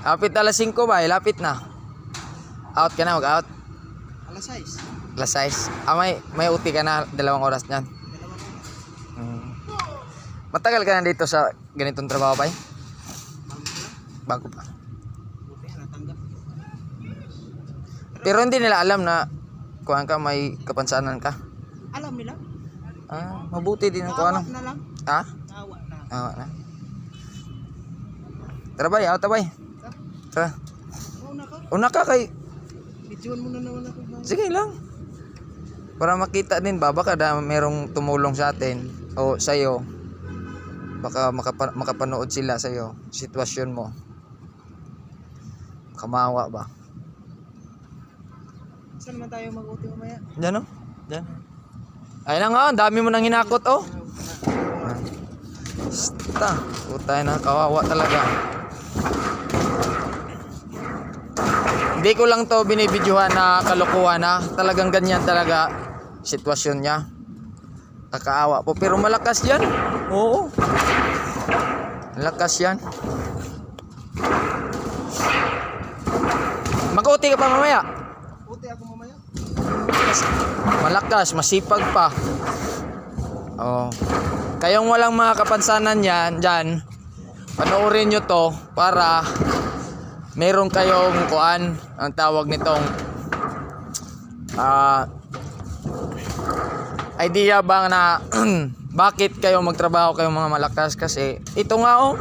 Lapit alas 5 ba? Lapit na. Out ka na, mag-out. Alas 6. Alas 6. May uti ka na 2 oras niyan. Matagal ka na dito sa ganitong trabaho ba? Bago pa. Buti na natanggap. Pero hindi nila alam na kuhaan ka, may kapansanan ka. Alam nila. Mabuti din ang kuhaan. Na lang. Ha? Awa na. Awa na. Tara bay, out bay. Tara. Una ka. Una ka kay. Videoan mo na naman ako. Sige lang. Para makita din ba baka da merong tumulong sa atin o sa iyo. Baka makapanood sila sa iyo, sitwasyon mo. Kamawa ba? Saan naman tayo mag-uti mamaya? Diyan oh. Diyan. Ay lang oh, dami mo nang hinakot oh. Basta, putay na, kawawa talaga. Hindi ko lang to binibidyohan na kalokohan na. Talagang ganyan talaga sitwasyon niya. Kakaawa po, pero malakas yan. Oo. Malakas yan. Mag-uti ka pa mamaya. Uti ako mamaya. Malakas, masipag pa. Oh. Kayong walang mga kapansanan yan, dyan, panoorin nyo to para meron kayong kuan, ang tawag nitong idea bang na bakit kayo magtrabaho kayong mga malakas, kasi ito nga oh,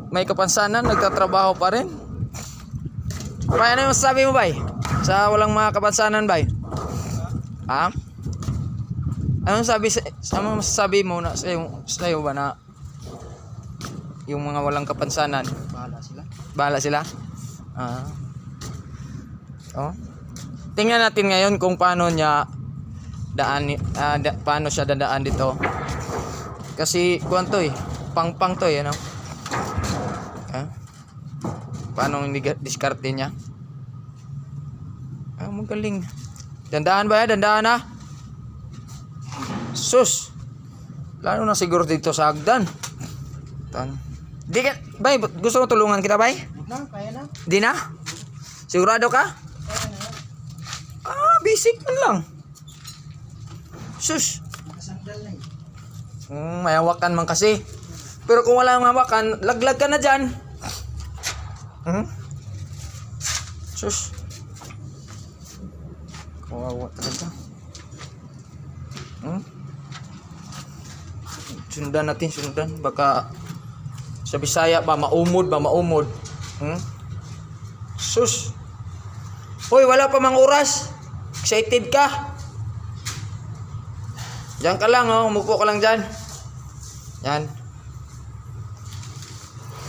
may kapansanan, nagtatrabaho pa rin. Bay, ano yung masasabi mo bay? Sa walang mga kapansanan bay? Ha? Ano masasabi mo na sa'yo ba na yung mga walang kapansanan? Bahala sila. Bahala sila? Oh. Tingnan natin ngayon kung paano niya paano siya dadaan dito. Kasi kuwan to pang to ano? Paano diskarte niya? Magaling. Dandaan ba ya? Dandaan na. Sus. Lalo na siguro dito sa hagdan. Di ka, bay, gusto mo tulungan kita, bay? Kaya na. Di na? Sigurado ka? Kaya na. Basic man lang. Sus. Nakasandal na May hawakan man kasi. Pero kung wala ang hawakan, laglag ka na dyan. Sus. Kawawa talaga. Sundan natin, sundan. Baka sa Bisaya ba, maumod. Sus. Hoy, wala pa mang oras. Excited ka? Diyan ka lang, umupo ka lang dyan. Yan.